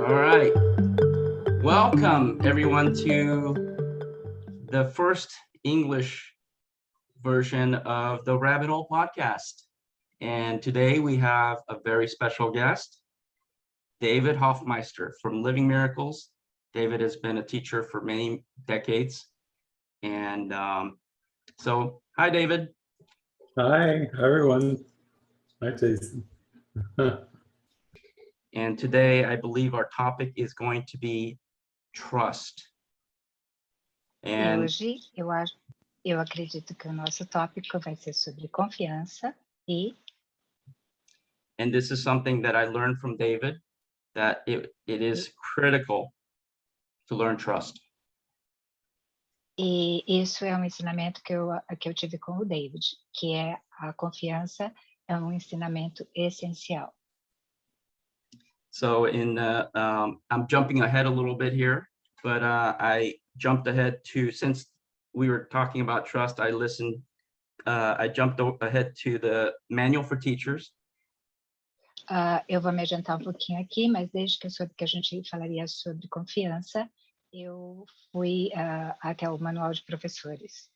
All right. Welcome, everyone, to the first English version of the Rabbit Hole podcast. And today we have a very special guest, David Hoffmeister from Living Miracles. David has been a teacher for many decades. And so, hi, David. Hi, everyone. Hi, Jason. And today, I believe our topic is going to be trust. E hoje eu acredito que o nosso tópico vai ser sobre confiança And this is something that I learned from David, that it is critical to learn trust. E isso é um ensinamento que eu tive com o David, que é a confiança é um ensinamento essencial. So I'm jumping ahead a little bit here, but I jumped ahead to, since we were talking about trust, I jumped ahead to the Manual for Teachers. Eu vou me adiantar um pouquinho aqui, mas desde que eu soube que a gente falaria sobre confiança, eu fui até o Manual de Professores.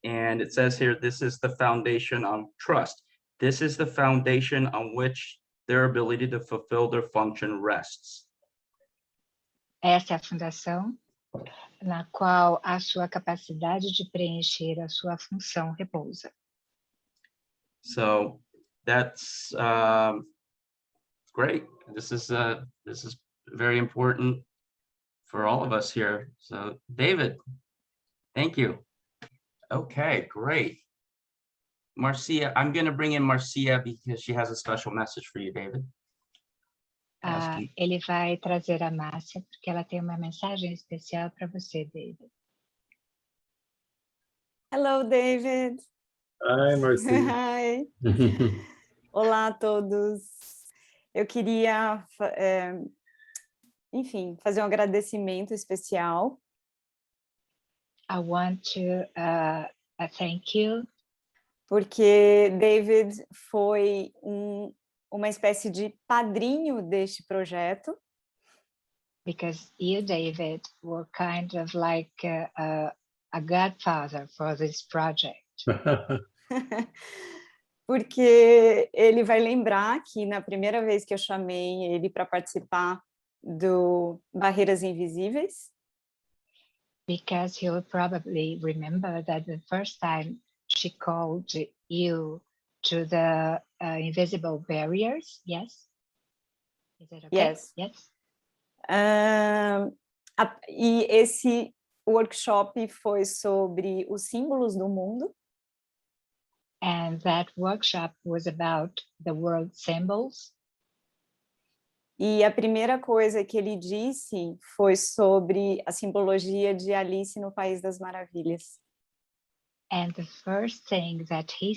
And it says here, this is the foundation on trust. This is the foundation on which their ability to fulfill their function rests. Essa é a fundação na qual a sua capacidade de preencher a sua função repousa. So that's great. This is very important for all of us here. So David, thank you. Okay, great. Marcia, I'm going to bring in Marcia because she has a special message for you, David. Ele vai trazer a Márcia porque ela tem uma mensagem especial para você, David. Hello, David. Hi, Marcia. Hi. Olá a todos. Eu queria, enfim, fazer um agradecimento especial. I want to thank you. Porque David foi uma espécie de padrinho deste projeto. Because you, David, were kind of like a godfather for this project. Porque ele vai lembrar que na primeira vez que eu chamei ele para participar do Barreiras Invisíveis. Because he will probably remember that the first time she called you to the invisible barriers, yes? Is that okay? Yes. Yes. E esse workshop foi sobre os símbolos do mundo. And that workshop was about the world symbols. E a primeira coisa que ele disse foi sobre a simbologia de Alice no País das Maravilhas. And the first thing that he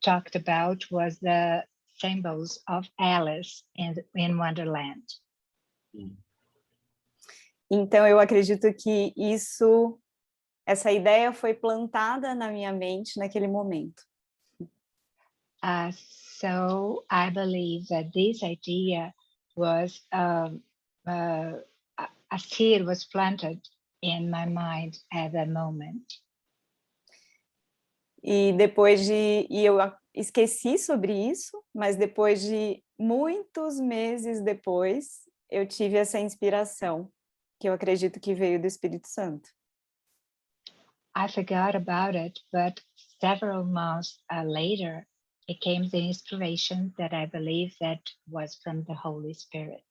talked about was the symbols of Alice in Wonderland. Então, eu acredito que essa ideia foi plantada na minha mente naquele momento. So I believe that this idea was a seed was planted in my mind at that moment. E eu esqueci sobre isso, mas depois de muitos meses depois, eu tive essa inspiração, que eu acredito que veio do Espírito Santo. I forgot about it, but several months later, it came the inspiration that I believe that was from the Holy Spirit.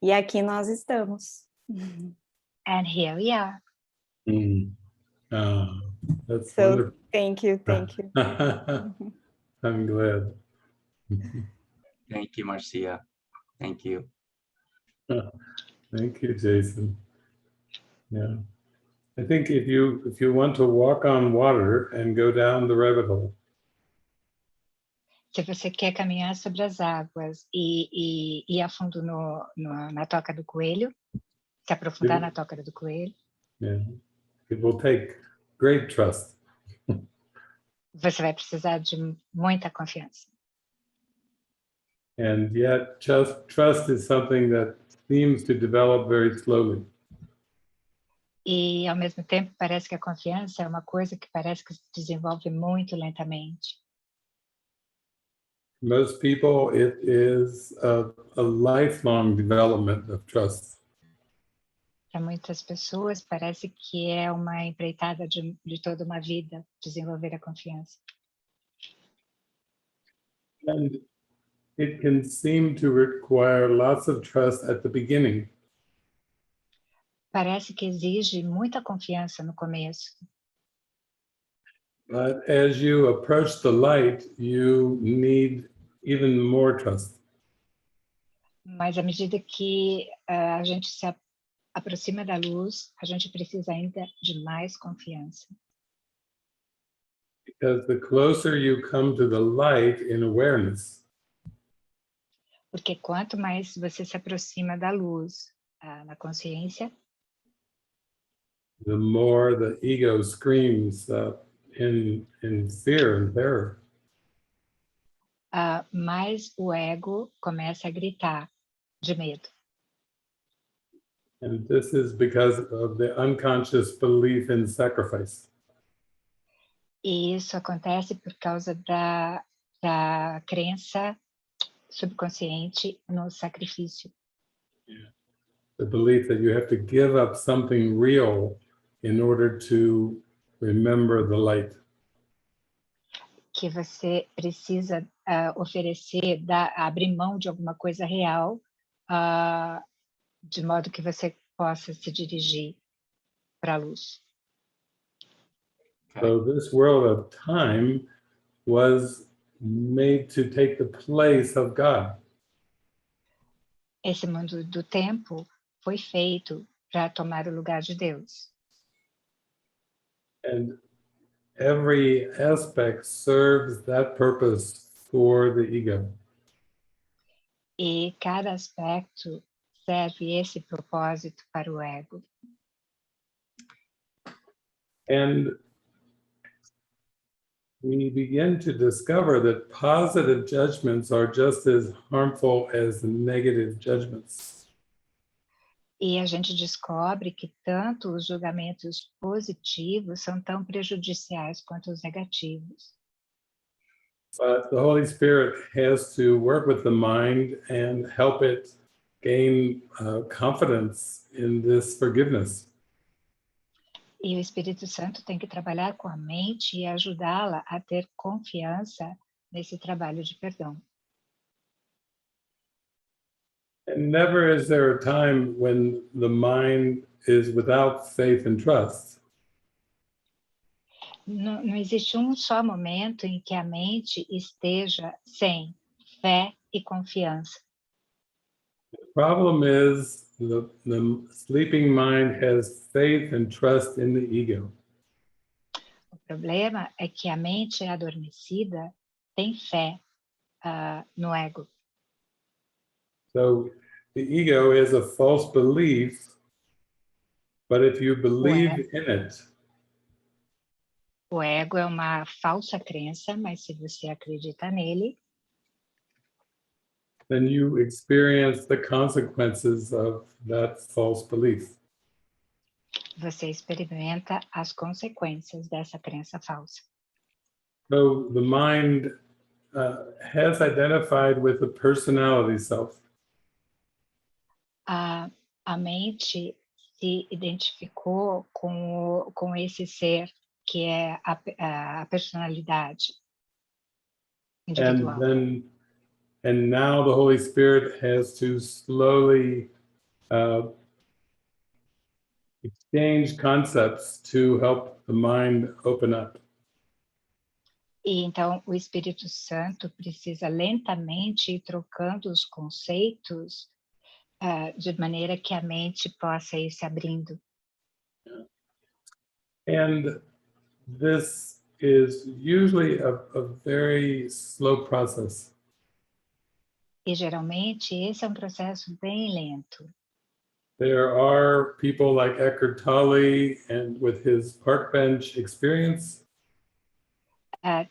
E aqui nós estamos. And here we are. Oh, that's So, wonderful. thank you. I'm glad. Thank you, Marcia. Thank you. Thank you, Jason. Yeah. I think if you want to walk on water and go down the rabbit hole. Se você quer caminhar sobre as águas e ir a fundo na toca do coelho, se aprofundar na toca do coelho. Yeah. It will take great trust. Você vai precisar de muita confiança. And yet trust is something that seems to develop very slowly. E, ao mesmo tempo, parece que a confiança é uma coisa que parece que se desenvolve muito lentamente. Most people, it is a lifelong development of trust. Para muitas pessoas, parece que é uma empreitada de toda uma vida desenvolver a confiança. And it can seem to require lots of trust at the beginning. Parece que exige muita confiança no começo, But as you approach the light, you need even more trust. mas à medida que a gente se aproxima da luz, a gente precisa ainda de mais confiança. Because the closer you come to the light in awareness, Porque quanto mais você se aproxima da luz na consciência, the more the ego screams in fear and terror. mais o ego começa a gritar de medo. And this is because of the unconscious belief in sacrifice. E isso acontece por causa da crença subconsciente no sacrifício. The belief that you have to give up something real in order to remember the light. Que você precisa oferecer, abrir mão de alguma coisa real, de modo que você possa se dirigir para a luz. Okay. So this world of time was made to take the place of God. Esse mundo do tempo foi feito para tomar o lugar de Deus. And every aspect serves that purpose for the ego. E cada aspecto serve esse propósito para o ego. And we begin to discover that positive judgments are just as harmful as negative judgments. E a gente descobre que tanto os julgamentos positivos são tão prejudiciais quanto os negativos. But the Holy Spirit has to work with the mind and help it gain confidence in this forgiveness. E o Espírito Santo tem que trabalhar com a mente e ajudá-la a ter confiança nesse trabalho de perdão. And never is there a time when the mind is without faith and trust. Não existe um só momento em que a mente esteja sem fé e confiança. The problem is the sleeping mind has faith and trust in the ego. O problema é que a mente adormecida tem fé no ego. So the ego is a false belief, but if you believe in it, O ego é uma falsa crença, mas se você acredita nele, then you experience the consequences of that false belief. você experimenta as consequências dessa crença falsa. So the mind has identified with the personality self. A mente se identificou com esse ser que é a personalidade individual. And now the Holy Spirit has to slowly exchange concepts to help the mind open up. E então o Espírito Santo precisa lentamente ir trocando os conceitos de maneira que a mente possa ir se abrindo. And this is usually a very slow process. E geralmente esse é um processo bem lento. There are people like Eckhart Tolle and with his park bench experience.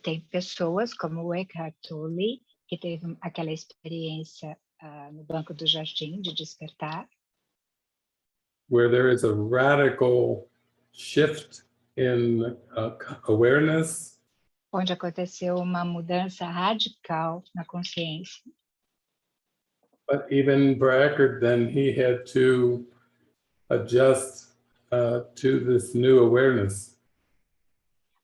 Tem pessoas como o Eckhart Tolle que teve aquela experiência no banco do jardim de despertar, where there is a radical shift in awareness, onde aconteceu uma mudança radical na consciência. but even for Eckhart, then he had to adjust to this new awareness.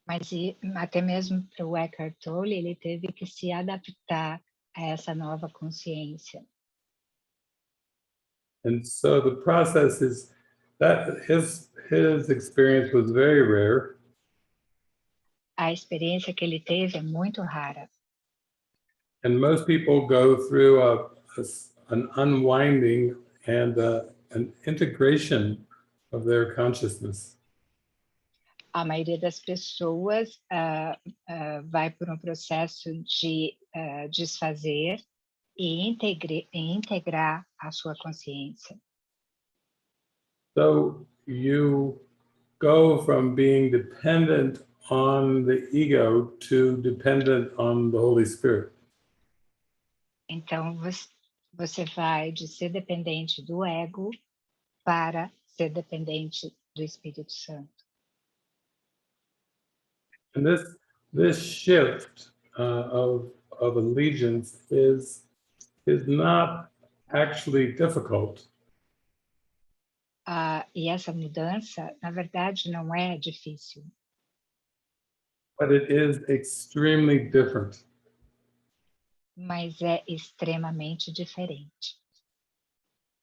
Mas até mesmo para o Eckhart Tolle, ele teve que se adaptar a essa nova consciência. And so the process is that his experience was very rare. A experiência que ele teve é muito rara. And most people go through an unwinding and an integration of their consciousness. A maioria das pessoas vai por um processo de desfazer e integrar a sua consciência. So you go from being dependent on the ego to dependent on the Holy Spirit. Então, você vai de ser dependente do ego para ser dependente do Espírito Santo. And this shift of allegiance is not actually difficult. E essa mudança, na verdade, não é difícil, But it is extremely different. mas é extremamente diferente.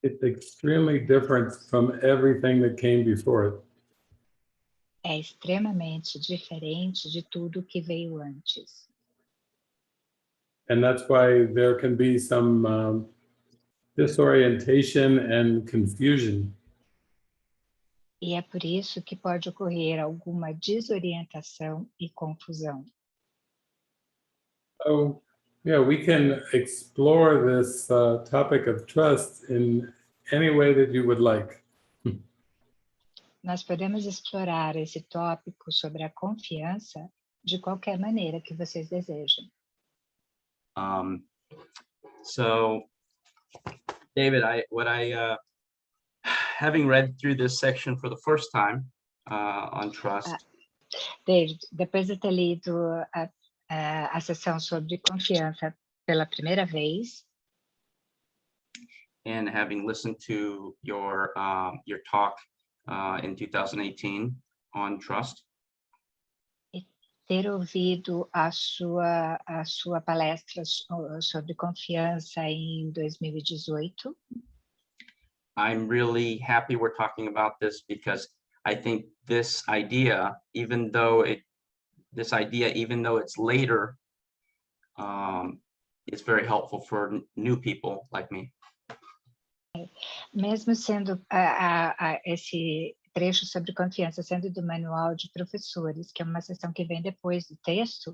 It's extremely different from everything that came before it. É extremamente diferente de tudo que veio antes. And that's why there can be some disorientation and confusion. E é por isso que pode ocorrer alguma desorientação e confusão. So, yeah, we can explore this topic of trust in any way that you would like. Nós podemos explorar esse tópico sobre a confiança de qualquer maneira que vocês desejem. So, David, having read through this section for the first time on trust, David, depois de ter lido a sessão sobre confiança pela primeira vez, and having listened to your talk in 2018 on trust, ter ouvido a sua palestra sobre confiança em 2018, I'm really happy we're talking about this because I think this idea, even though it's later, it's very helpful for new people like me. mesmo sendo esse trecho sobre confiança sendo do manual de professores, que é uma sessão que vem depois do texto,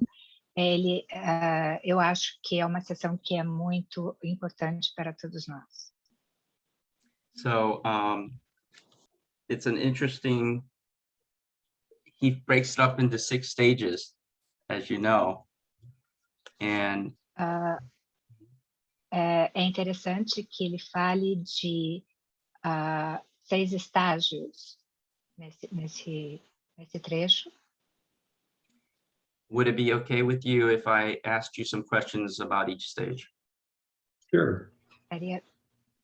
eu acho que é uma sessão que é muito importante para todos nós. So it's an interesting, he breaks it up into 6 stages, as you know. And é interessante que ele fale de 6 estágios nesse trecho. would it be okay with you if I asked you some questions about each stage? Sure.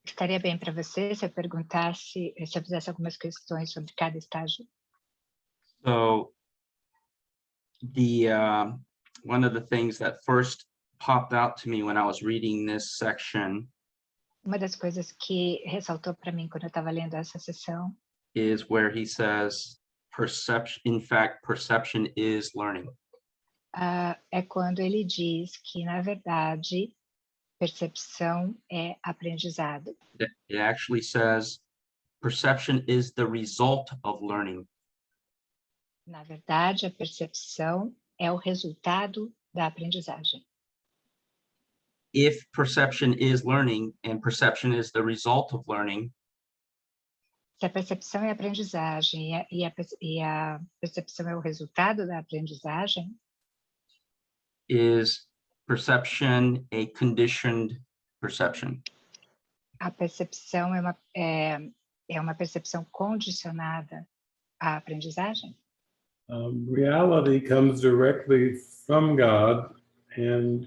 Estaria bem para você se eu perguntasse, se eu fizesse algumas questões sobre cada estágio? So one of the things that first popped out to me when I was reading this section Uma das coisas que ressaltou para mim quando eu estava lendo essa sessão is where he says, perception is learning. É quando ele diz que, na verdade, percepção é aprendizado. It actually says, perception is the result of learning. Na verdade, a percepção é o resultado da aprendizagem. If perception is learning and perception is the result of learning, Se a percepção é aprendizagem e a percepção é o resultado da aprendizagem, is perception a conditioned perception? A percepção é uma percepção condicionada à aprendizagem? Reality comes directly from God, and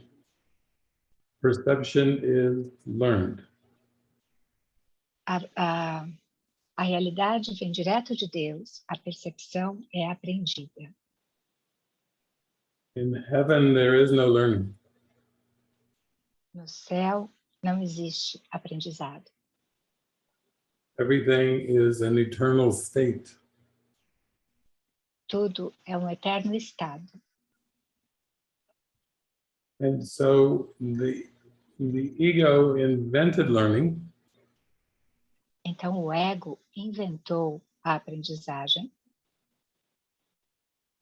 perception is learned. A realidade vem direto de Deus, a percepção é aprendida. In heaven, there is no learning. No céu não existe aprendizado. Everything is an eternal state. Tudo é um eterno estado. And so the ego invented learning, Então o ego inventou a aprendizagem,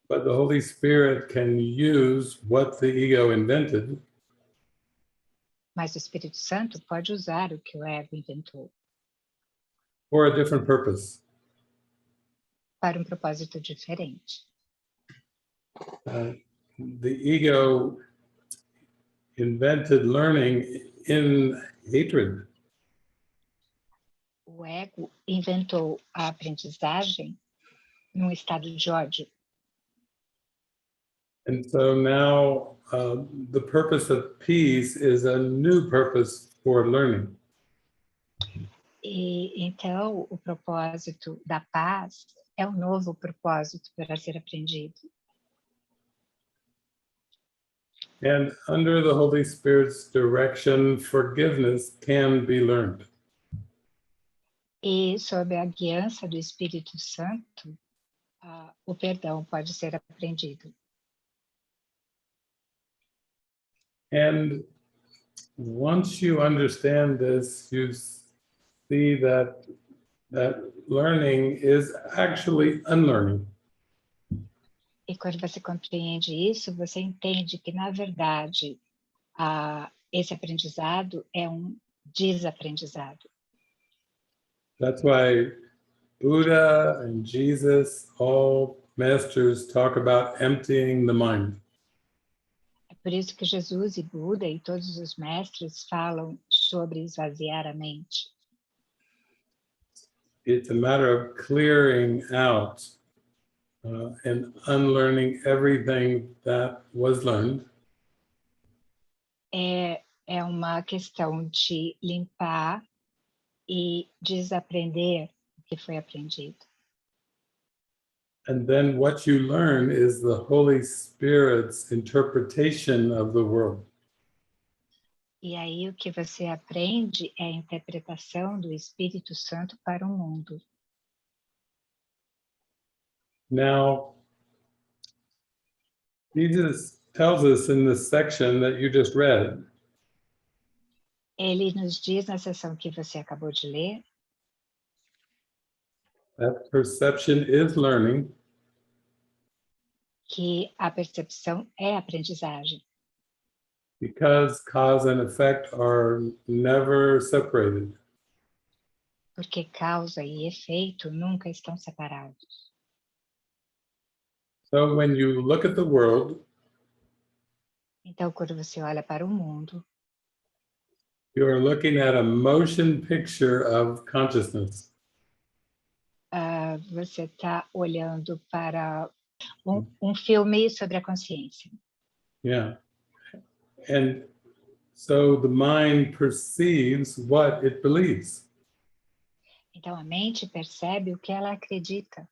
but the Holy Spirit can use what the ego invented mas o Espírito Santo pode usar o que o ego inventou for a different purpose. para um propósito diferente. The ego invented learning in hatred. O ego inventou a aprendizagem num estado de ódio. And so now the purpose of peace is a new purpose for learning. E então o propósito da paz é um novo propósito para ser aprendido. And under the Holy Spirit's direction, forgiveness can be learned. E sob a guiança do Espírito Santo, o perdão pode ser aprendido. And once you understand this, you see that learning is actually unlearning. E quando você compreende isso, você entende que, na verdade, esse aprendizado é um desaprendizado. That's why Buddha and Jesus, all masters, talk about emptying the mind. É por isso que Jesus e Buda e todos os mestres falam sobre esvaziar a mente. It's a matter of clearing out and unlearning everything that was learned. É uma questão de limpar e desaprender o que foi aprendido. And then what you learn is the Holy Spirit's interpretation of the world. E aí o que você aprende é a interpretação do Espírito Santo para o mundo. Now, Jesus tells us in this section that you just read Ele nos diz na sessão que você acabou de ler that perception is learning, que a percepção é aprendizagem, because cause and effect are never separated. porque causa e efeito nunca estão separados. So when you look at the world, Então, quando você olha para o mundo, you are looking at a motion picture of consciousness. você está olhando para um filme sobre a consciência. Yeah. And so the mind perceives what it believes. Então, a mente percebe o que ela acredita.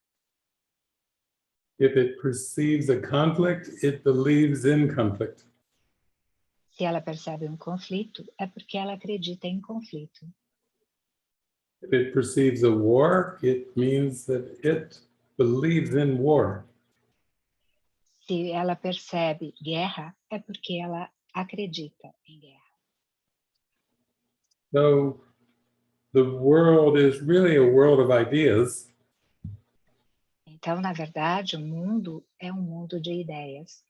If it perceives a conflict, it believes in conflict. Se ela percebe um conflito, é porque ela acredita em conflito. If it perceives a war, it means that it believes in war. Se ela percebe guerra, é porque ela acredita em guerra. So the world is really a world of ideas. Então, na verdade, o mundo é um mundo de ideias.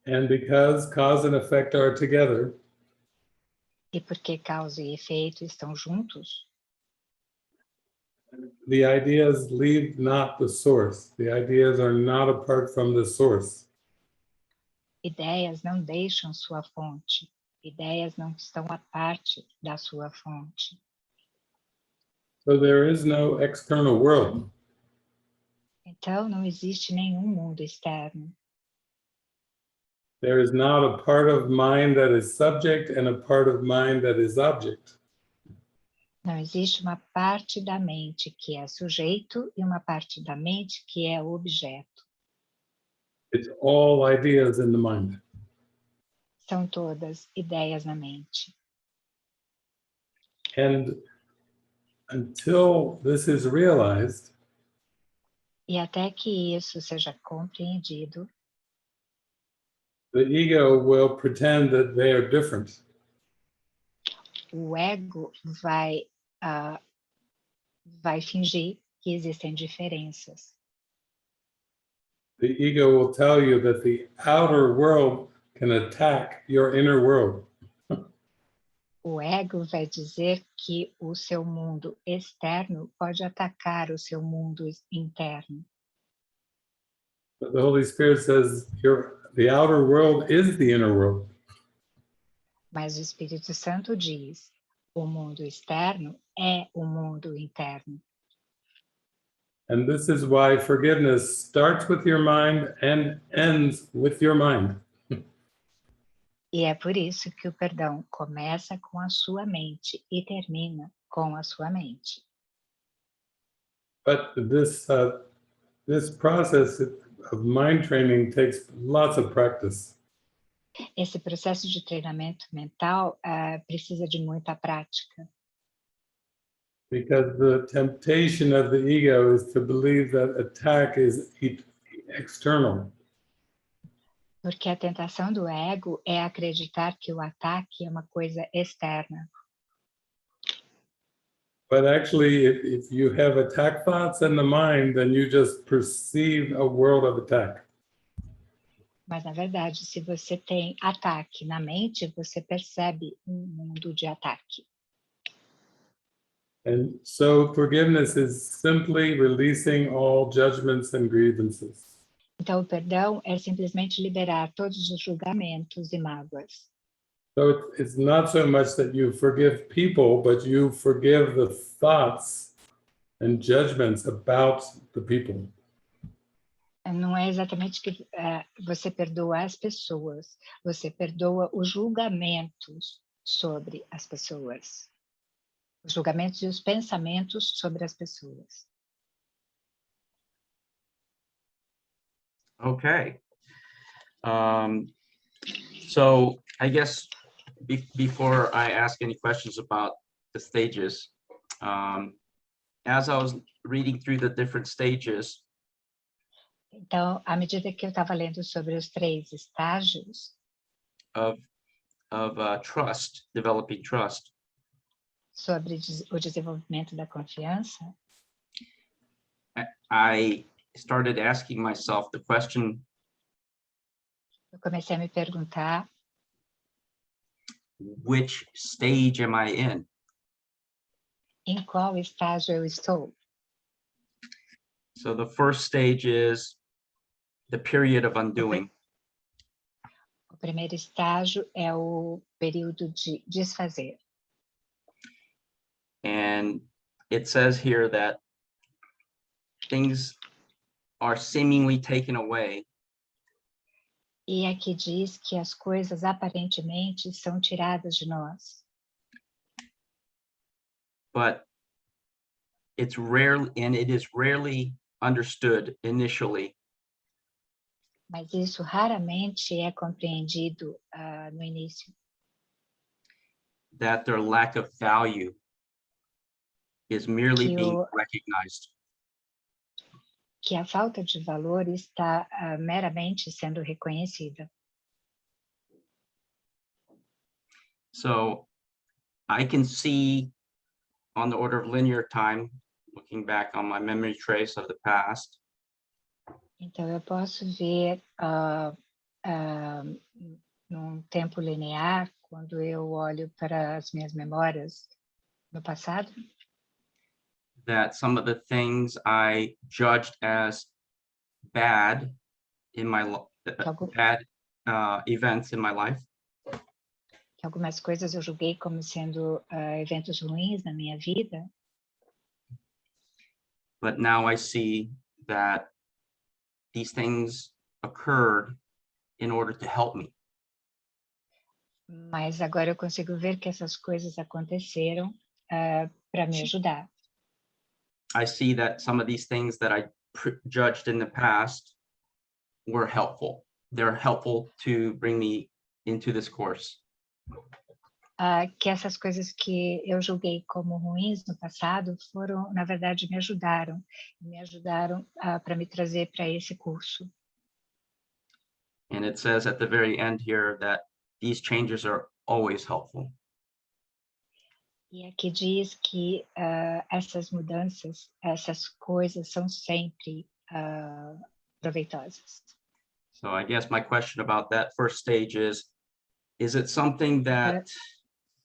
And because cause and effect are together, E porque causa e efeito estão juntos, the ideas leave not the source. The ideas are not apart from the source. Ideias não deixam sua fonte. Ideias não estão à parte da sua fonte. So there is no external world. Então, não existe nenhum mundo externo. There is not a part of mind that is subject and a part of mind that is object. Não existe uma parte da mente que é sujeito e uma parte da mente que é objeto. It's all ideas in the mind. São todas ideias na mente. And until this is realized, E até que isso seja compreendido, the ego will pretend that they are different. o ego vai fingir que existem diferenças. The ego will tell you that the outer world can attack your inner world. O ego vai dizer que o seu mundo externo pode atacar o seu mundo interno. But the Holy Spirit says the outer world is the inner world. Mas o Espírito Santo diz, o mundo externo é o mundo interno. And this is why forgiveness starts with your mind and ends with your mind. E é por isso que o perdão começa com a sua mente e termina com a sua mente. But this process of mind training takes lots of practice. Esse processo de treinamento mental precisa de muita prática. Because the temptation of the ego is to believe that attack is external. Porque a tentação do ego é acreditar que o ataque é uma coisa externa. But actually, if you have attack thoughts in the mind, then you just perceive a world of attack. Mas, na verdade, se você tem ataque na mente, você percebe um mundo de ataque. And so forgiveness is simply releasing all judgments and grievances. Então, o perdão é simplesmente liberar todos os julgamentos e mágoas. So it's not so much that you forgive people, but you forgive the thoughts and judgments about the people. Não é exatamente que você perdoa as pessoas, você perdoa os julgamentos sobre as pessoas. Os julgamentos e os pensamentos sobre as pessoas. Okay. So I guess before I ask any questions about the stages, as I was reading through the different stages, Então, à medida que eu estava lendo sobre os 3 estágios of trust, developing trust, sobre o desenvolvimento da confiança, I started asking myself the question, eu comecei a me perguntar which stage am I in? em qual estágio eu estou. So the first stage is the period of undoing. O primeiro estágio é o período de desfazer. And it says here that things are seemingly taken away, E aqui diz que as coisas aparentemente são tiradas de nós. but it is rarely understood initially Mas isso raramente é compreendido no início. that their lack of value is merely being recognized. Que a falta de valor está meramente sendo reconhecida. So I can see on the order of linear time, looking back on my memory trace of the past, Então, eu posso ver num tempo linear, quando eu olho para as minhas memórias no passado, that some of the things I judged as bad in my Algo- bad events in my life, que algumas coisas eu julguei como sendo eventos ruins na minha vida, but now I see that these things occurred in order to help me. mas agora eu consigo ver que essas coisas aconteceram para me ajudar. I see that some of these things that I judged in the past were helpful. They're helpful to bring me into this course. Que essas coisas que eu julguei como ruins no passado foram, na verdade, me ajudaram para me trazer para esse curso. And it says at the very end here that these changes are always helpful. E aqui diz que essas mudanças, essas coisas são sempre proveitosas. So I guess my question about that first stage is it something that,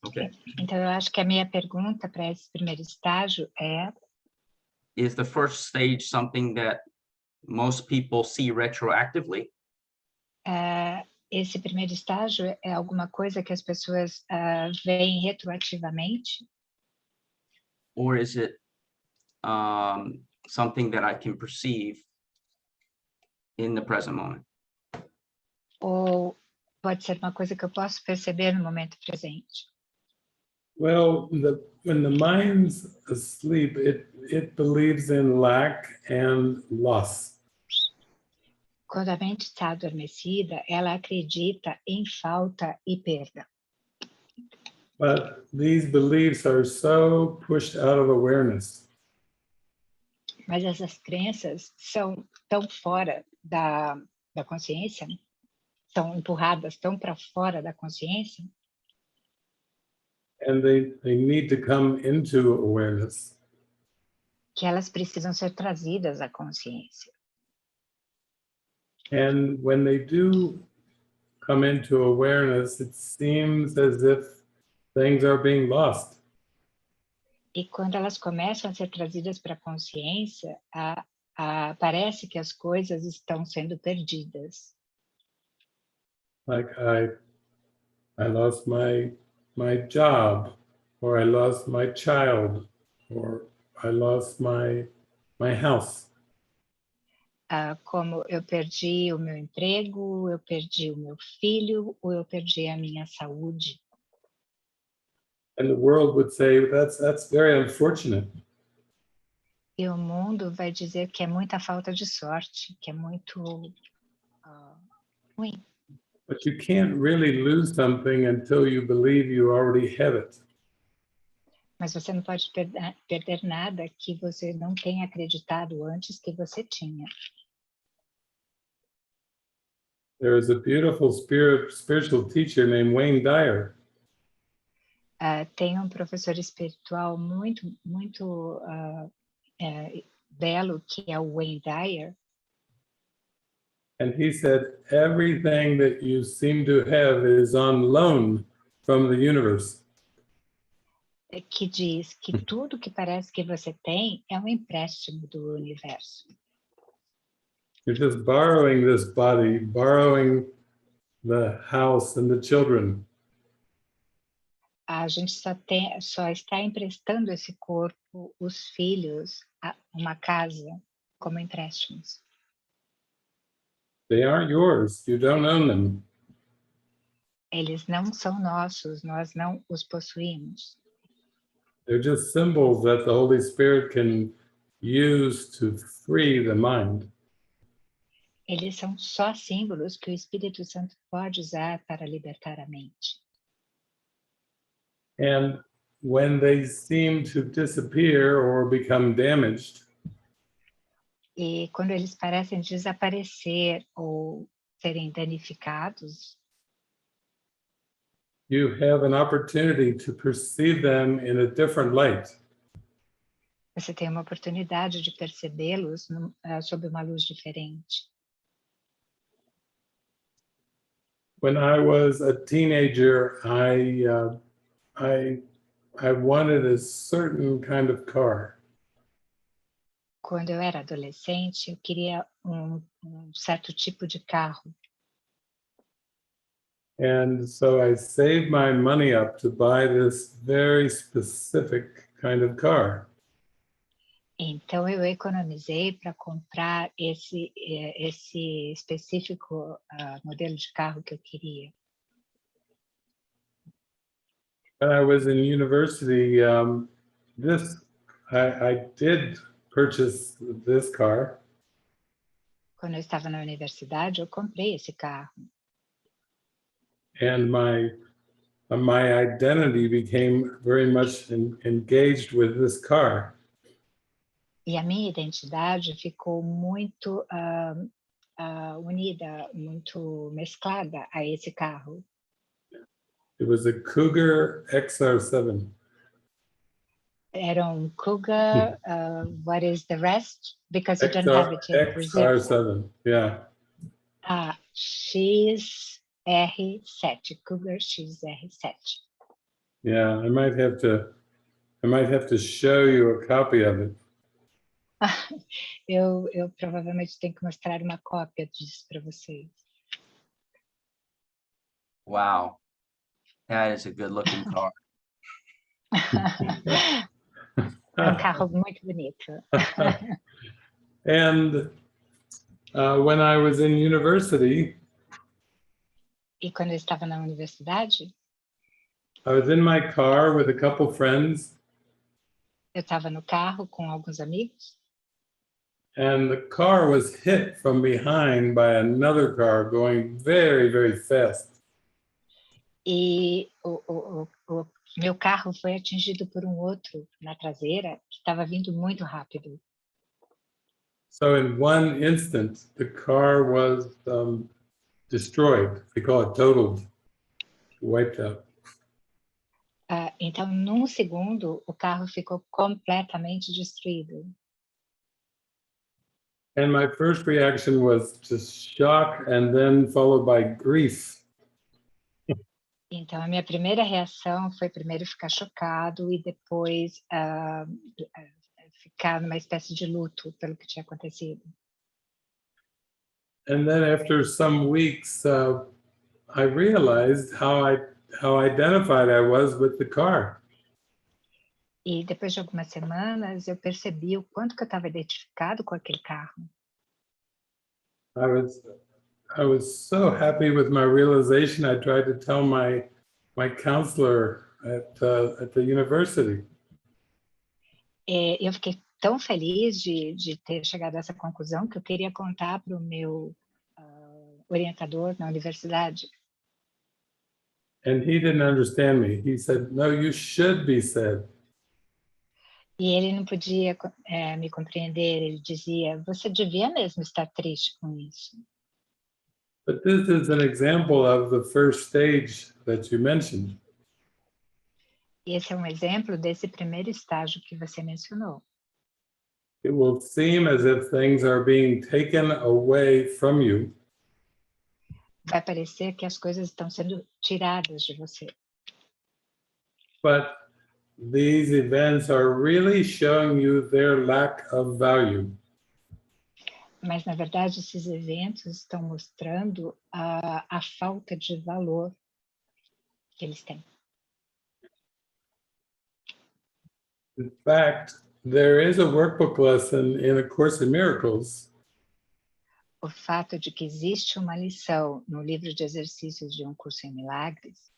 okay, Então, eu acho que a minha pergunta para esse primeiro estágio é: is the first stage something that most people see retroactively? Esse primeiro estágio é alguma coisa que as pessoas veem retroativamente? Or is it something that I can perceive in the present moment? Ou pode ser uma coisa que eu posso perceber no momento presente? Well, when the mind's asleep, it believes in lack and loss. Quando a mente está adormecida, ela acredita em falta e perda. But these beliefs are so pushed out of awareness Mas essas crenças são tão fora da consciência, né? São empurradas tão para fora da consciência, and they need to come into awareness. que elas precisam ser trazidas à consciência. And when they do come into awareness, it seems as if things are being lost. E quando elas começam a ser trazidas para a consciência, parece que as coisas estão sendo perdidas. Like I lost my job, or I lost my child, or I lost my house. Como eu perdi o meu emprego, eu perdi o meu filho, ou eu perdi a minha saúde. And the world would say that's very unfortunate. E o mundo vai dizer que é muita falta de sorte, que é muito ruim. But you can't really lose something until you believe you already have it. Mas você não pode perder nada que você não tenha acreditado antes que você tinha. There is a beautiful spiritual teacher named Wayne Dyer. Tem um professor espiritual muito belo, que é o Wayne Dyer, And he said, everything that you seem to have is on loan from the universe. que diz que tudo que parece que você tem é um empréstimo do universo. You're just borrowing this body, borrowing the house and the children. A gente só está emprestando esse corpo, os filhos, uma casa, como empréstimos. They aren't yours. You don't own them. Eles não são nossos, nós não os possuímos. They're just symbols that the Holy Spirit can use to free the mind. Eles são só símbolos que o Espírito Santo pode usar para libertar a mente. And when they seem to disappear or become damaged, E quando eles parecem desaparecer ou serem danificados, you have an opportunity to perceive them in a different light. você tem uma oportunidade de percebê-los sob uma luz diferente. When I was a teenager, I wanted a certain kind of car. Quando eu era adolescente, eu queria um certo tipo de carro. And so I saved my money up to buy this very specific kind of car. Então eu economizei para comprar esse específico modelo de carro que eu queria. When I was in university, I did purchase this car, Quando eu estava na universidade, eu comprei esse carro. and my identity became very much engaged with this car. E a minha identidade ficou muito unida, muito mesclada a esse carro. It was a Cougar XR7. Era Cougar, what is the rest? Because you don't have it in Brazil. XR7, yeah. XR7, Cougar XR7. Yeah, I might have to show you a copy of it. Eu provavelmente tenho que mostrar uma cópia disso para vocês. Wow, that is a good looking car. É carro muito bonito. And when I was in university, E quando eu estava na universidade, I was in my car with a couple friends, eu estava no carro com alguns amigos and the car was hit from behind by another car going very, very fast. e o meu carro foi atingido por outro na traseira que estava vindo muito rápido. So in one instant, the car was destroyed. They call it totaled, wiped out. Então, num segundo, o carro ficou completamente destruído. And my first reaction was just shock and then followed by grief. Então, a minha primeira reação foi primeiro ficar chocado e depois ficar numa espécie de luto pelo que tinha acontecido. And then after some weeks, I realized how identified I was with the car. E depois de algumas semanas, eu percebi o quanto que eu estava identificado com aquele carro. I was so happy with my realization. I tried to tell my counselor at the university. Eu fiquei tão feliz de ter chegado a essa conclusão que eu queria contar para o meu orientador na universidade. And he didn't understand me. He said, "No, you should be sad." E ele não podia me compreender. Ele dizia: você devia mesmo estar triste com isso. But this is an example of the first stage that you mentioned. E esse é um exemplo desse primeiro estágio que você mencionou. It will seem as if things are being taken away from you. Vai parecer que as coisas estão sendo tiradas de você. But these events are really showing you their lack of value. Mas, na verdade, esses eventos estão mostrando a falta de valor que eles têm. In fact, there is a workbook lesson in A Course in Miracles O fato de que existe uma lição no livro de exercícios de Um Curso em Milagres,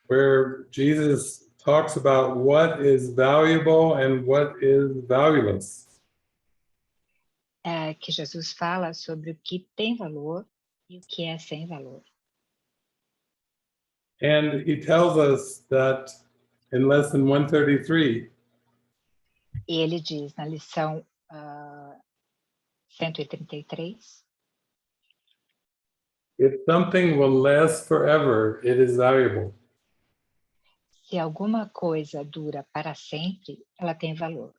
where Jesus talks about what is valuable and what is valueless. que Jesus fala sobre o que tem valor e o que é sem valor. And he tells us that in lesson 133, E ele diz na lição 133, if something will last forever, it is valuable. se alguma coisa dura para sempre, ela tem valor.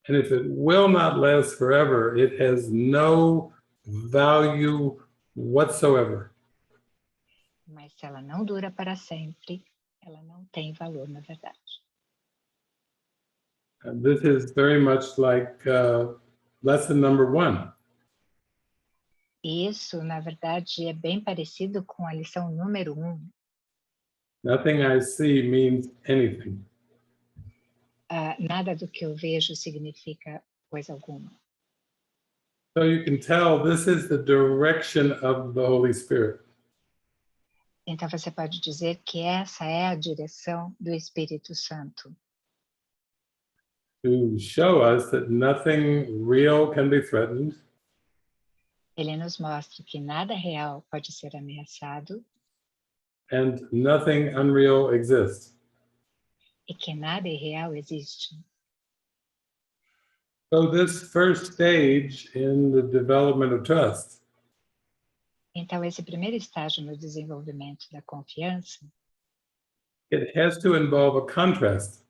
And if it will not last forever, it has no value whatsoever. Mas se ela não dura para sempre, ela não tem valor, na verdade. And this is very much like lesson number 1. Isso, na verdade, é bem parecido com a lição número 1. Nothing I see means anything. Nada do que eu vejo significa coisa alguma. So you can tell this is the direction of the Holy Spirit. Então você pode dizer que essa é a direção do Espírito Santo, To show us that nothing real can be threatened, ele nos mostra que nada real pode ser ameaçado and nothing unreal exists. e que nada irreal existe. So this first stage in the development of trust Então esse primeiro estágio no desenvolvimento da confiança, it has to involve a contrast.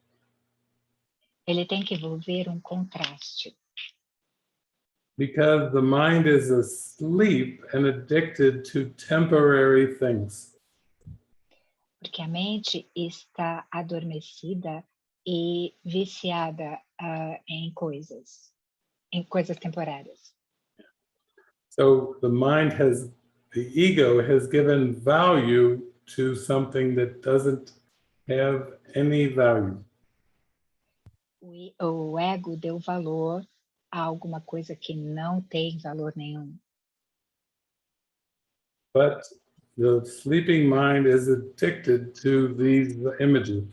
ele tem que envolver um contraste, Because the mind is asleep and addicted to temporary things. porque a mente está adormecida e viciada em coisas temporárias. So the ego has given value to something that doesn't have any value. O ego deu valor a alguma coisa que não tem valor nenhum. But the sleeping mind is addicted to these images.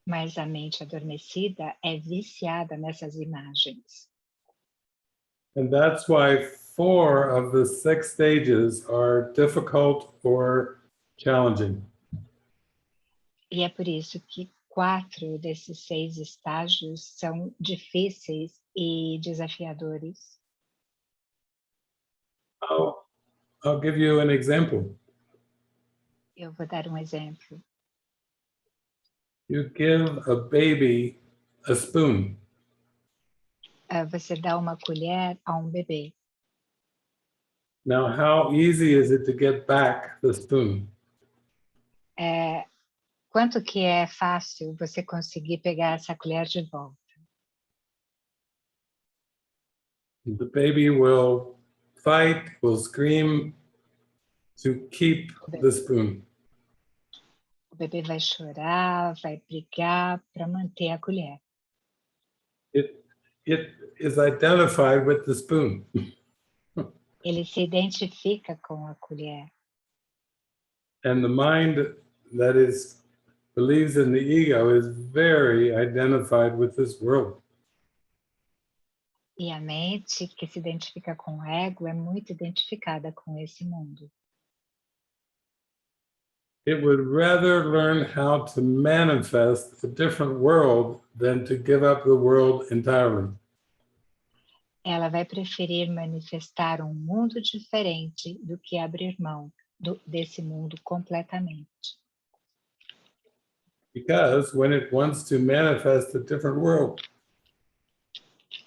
Mas a mente adormecida é viciada nessas imagens. And that's why 4 of the 6 stages are difficult or challenging. E é por isso que 4 desses 6 estágios são difíceis e desafiadores. I'll give you an example. Eu vou dar um exemplo. You give a baby a spoon. Você dá uma colher a um bebê. Now, how easy is it to get back the spoon? Quanto que é fácil você conseguir pegar essa colher de volta? The baby will fight, will scream to keep the spoon. O bebê vai chorar, vai brigar para manter a colher. It is identified with the spoon. Ele se identifica com a colher. And the mind that believes in the ego is very identified with this world. E a mente que se identifica com o ego é muito identificada com esse mundo. It would rather learn how to manifest a different world than to give up the world entirely. Ela vai preferir manifestar um mundo diferente do que abrir mão desse mundo completamente. Because when it wants to manifest a different world,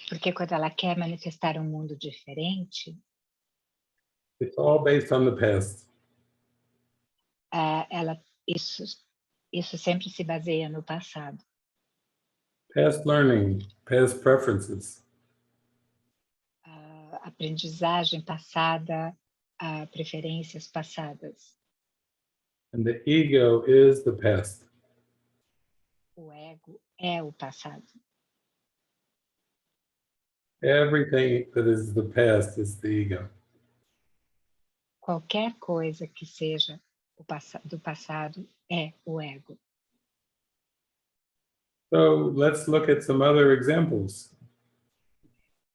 Porque quando ela quer manifestar um mundo diferente, it's all based on the past. isso sempre se baseia no passado. Past learning, past preferences. Aprendizagem passada, preferências passadas. And the ego is the past. O ego é o passado. Everything that is the past is the ego. Qualquer coisa que seja do passado é o ego. So let's look at some other examples.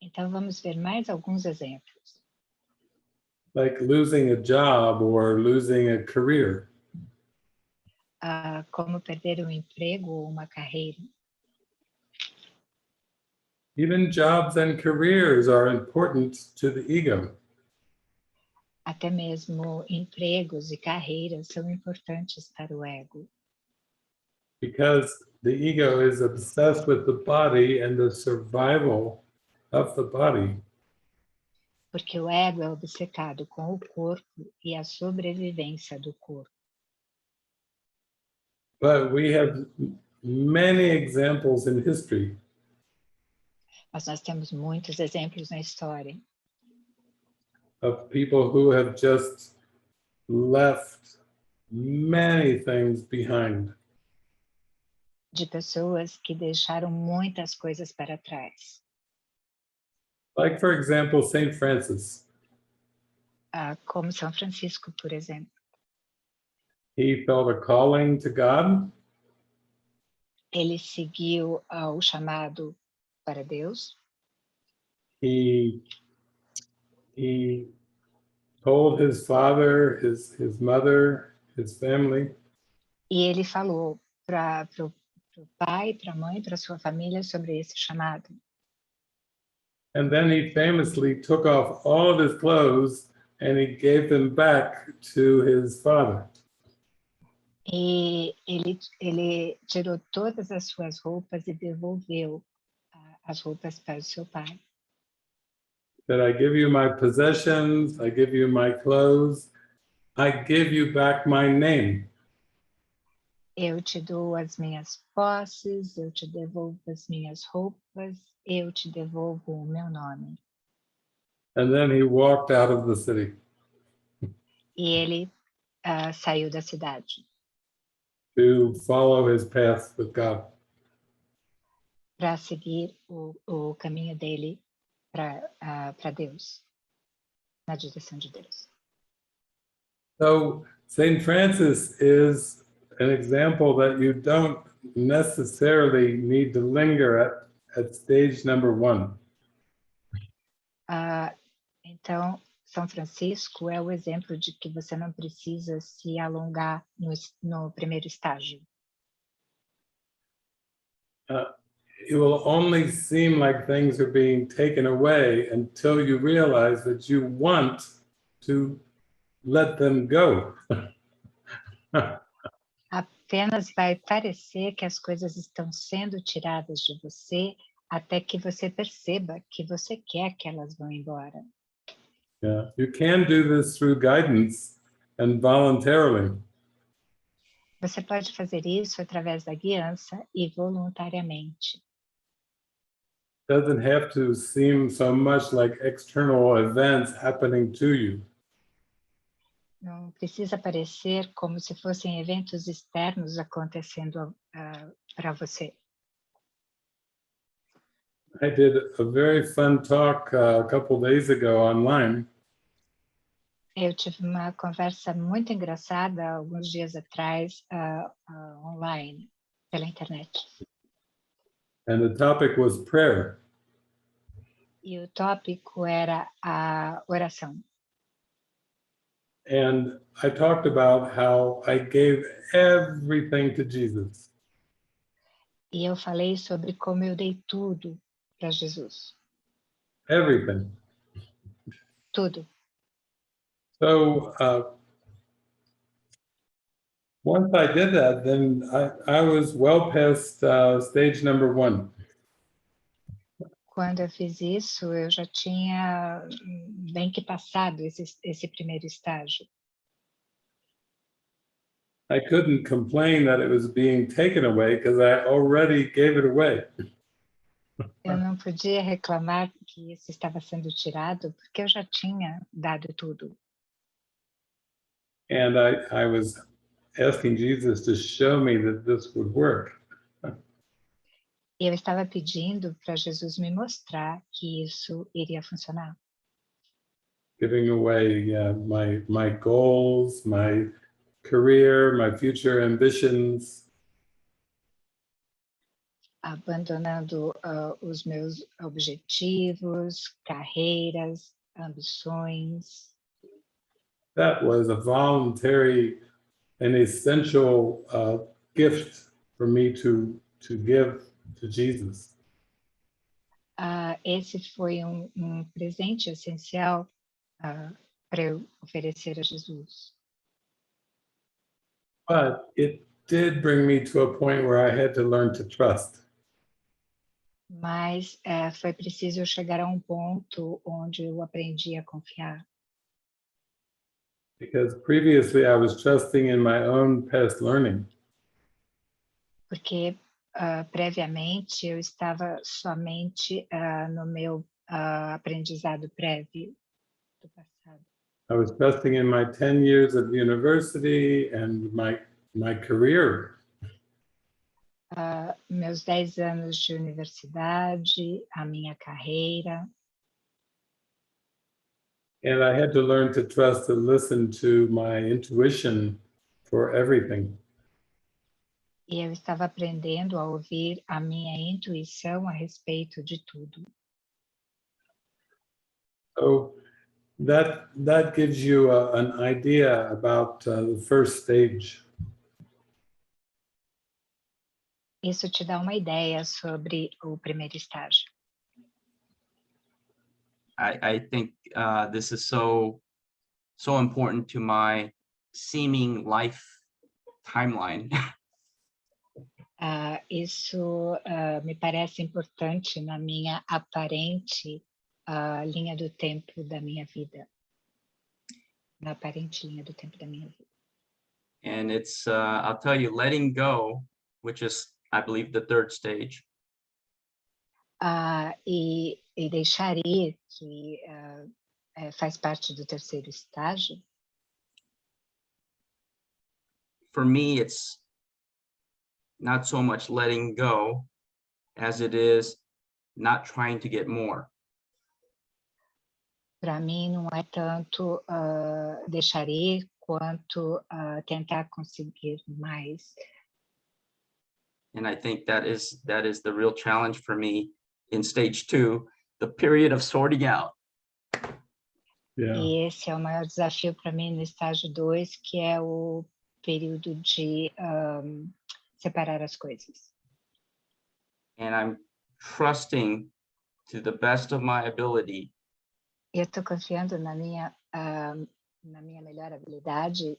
Então vamos ver mais alguns exemplos. Like losing a job or losing a career. Como perder um emprego ou uma carreira. Even jobs and careers are important to the ego. Até mesmo empregos e carreiras são importantes para o ego. Because the ego is obsessed with the body and the survival of the body. Porque o ego é obcecado com o corpo e a sobrevivência do corpo. But we have many examples in history Mas nós temos muitos exemplos na história of people who have just left many things behind. De pessoas que deixaram muitas coisas para trás. Like, for example, St. Francis. Como São Francisco, por exemplo. He felt a calling to God. Ele seguiu o chamado para Deus. He told his father, his mother, his family. E ele falou para o pai, para a mãe, para sua família sobre esse chamado. And then he famously took off all of his clothes and he gave them back to his father. E ele tirou todas as suas roupas e devolveu as roupas para o seu pai. That I give you my possessions, I give you my clothes, I give you back my name. Eu te dou as minhas posses, eu te devolvo as minhas roupas, eu te devolvo o meu nome. And then he walked out of the city E ele saiu da cidade to follow his path with God. para seguir o caminho dele para Deus, na direção de Deus. So St. Francis is an example that you don't necessarily need to linger at stage number 1. Então, São Francisco é o exemplo de que você não precisa se alongar no primeiro estágio. It will only seem like things are being taken away until you realize that you want to let them go. Apenas vai parecer que as coisas estão sendo tiradas de você até que você perceba que você quer que elas vão embora. Yeah, you can do this through guidance and voluntarily. Você pode fazer isso através da guiança e voluntariamente. Doesn't have to seem so much like external events happening to you. Não precisa parecer como se fossem eventos externos acontecendo para você. I did a very fun talk a couple days ago online. Eu tive uma conversa muito engraçada alguns dias atrás online, pela internet. And the topic was prayer. E o tópico era a oração. And I talked about how I gave everything to Jesus. E eu falei sobre como eu dei tudo para Jesus. Everything. Tudo. So once I did that, then I was well past stage number 1. Quando eu fiz isso, eu já tinha bem que passado esse primeiro estágio. I couldn't complain that it was being taken away because I already gave it away. Eu não podia reclamar que isso estava sendo tirado, porque eu já tinha dado tudo. And I was asking Jesus to show me that this would work. E eu estava pedindo para Jesus me mostrar que isso iria funcionar. Giving away my goals, my career, my future ambitions. Abandonando os meus objetivos, carreiras, ambições. That was a voluntary and essential gift for me to give to Jesus. Esse foi presente essencial para eu oferecer a Jesus. But it did bring me to a point where I had to learn to trust. Mas foi preciso eu chegar a ponto onde eu aprendi a confiar. Because previously I was trusting in my own past learning. Porque previamente eu estava somente no meu aprendizado prévio. do passado. I was investing in my 10 years of university and my career. Meus 10 anos de universidade, a minha carreira, And I had to learn to trust and listen to my intuition for everything. e eu estava aprendendo a ouvir a minha intuição a respeito de tudo. So that gives you an idea about the first stage. Isso te dá uma ideia sobre o primeiro estágio. I think this is so important to my seeming life timeline. Isso me parece importante na minha aparente linha do tempo da minha vida. Na aparente linha do tempo da minha vida. And it's, I'll tell you, letting go, which is, I believe, the third stage. E deixar ir, que faz parte do terceiro estágio, For me, it's not so much letting go as it is not trying to get more. para mim não é tanto deixar ir quanto tentar conseguir mais. And I think that is the real challenge for me in stage 2, the period of sorting out. Yeah. E esse é o maior desafio para mim no estágio 2, que é o período de separar as coisas. And I'm trusting to the best of my ability Eu estou confiando na minha melhor habilidade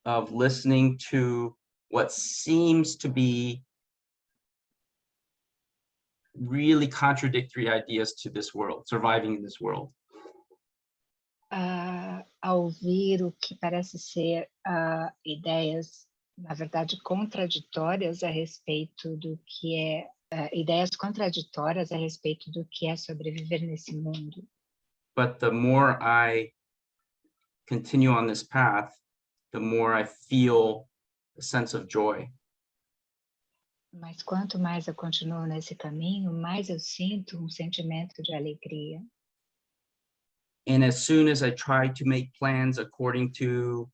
of listening to what seems to be really contradictory ideas to this world, surviving in this world. a ouvir o que parece ser ideias, na verdade, contraditórias a respeito do que é ideias contraditórias a respeito do que é sobreviver nesse mundo. But the more I continue on this path, the more I feel a sense of joy. Mas quanto mais eu continuo nesse caminho, mais eu sinto um sentimento de alegria. And as soon as I try to make plans according to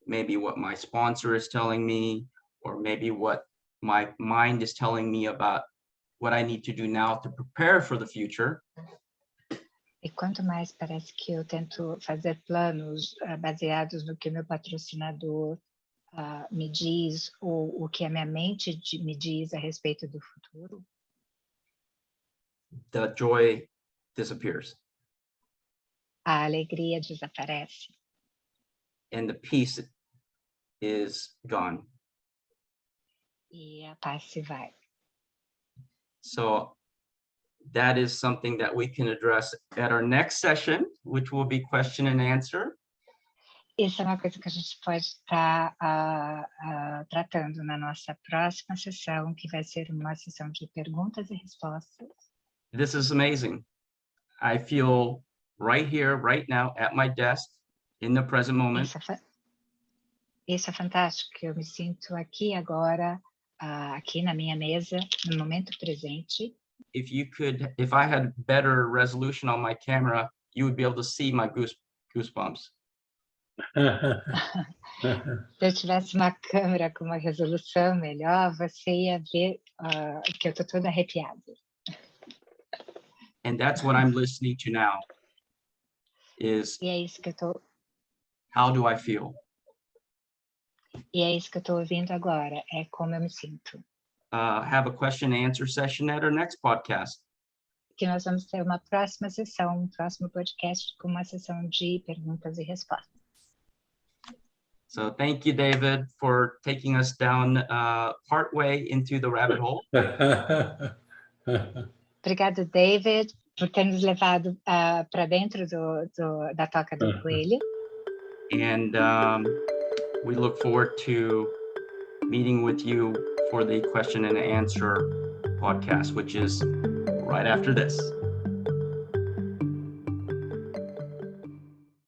maybe what my sponsor is telling me, or maybe what my mind is telling me about what I need to do now to prepare for the future, E quanto mais parece que eu tento fazer planos baseados no que meu patrocinador me diz, ou o que a minha mente me diz a respeito do futuro, the joy disappears a alegria desaparece and the peace is gone. e a paz se vai. So that is something that we can address at our next session, which will be question and answer. Isso é uma coisa que a gente pode estar tratando na nossa próxima sessão, que vai ser uma sessão de perguntas e respostas. This is amazing. I feel right here, right now, at my desk, in the present moment. Isso é fantástico, eu me sinto aqui agora, aqui na minha mesa, no momento presente. If I had better resolution on my camera, you would be able to see my goosebumps. Se eu tivesse uma câmera com uma resolução melhor, você ia ver que eu estou toda arrepiada. And that's what I'm listening to now, is E é isso que eu estou. how do I feel? E é isso que eu estou ouvindo agora, é como eu me sinto. Have a question and answer session at our next podcast. Que nós vamos ter uma próxima sessão, um próximo podcast com uma sessão de perguntas e respostas. So thank you, David, for taking us down partway into the rabbit hole. Obrigado, David, por ter nos levado para dentro da toca do coelho. And we look forward to meeting with you for the question and answer podcast, which is right after this.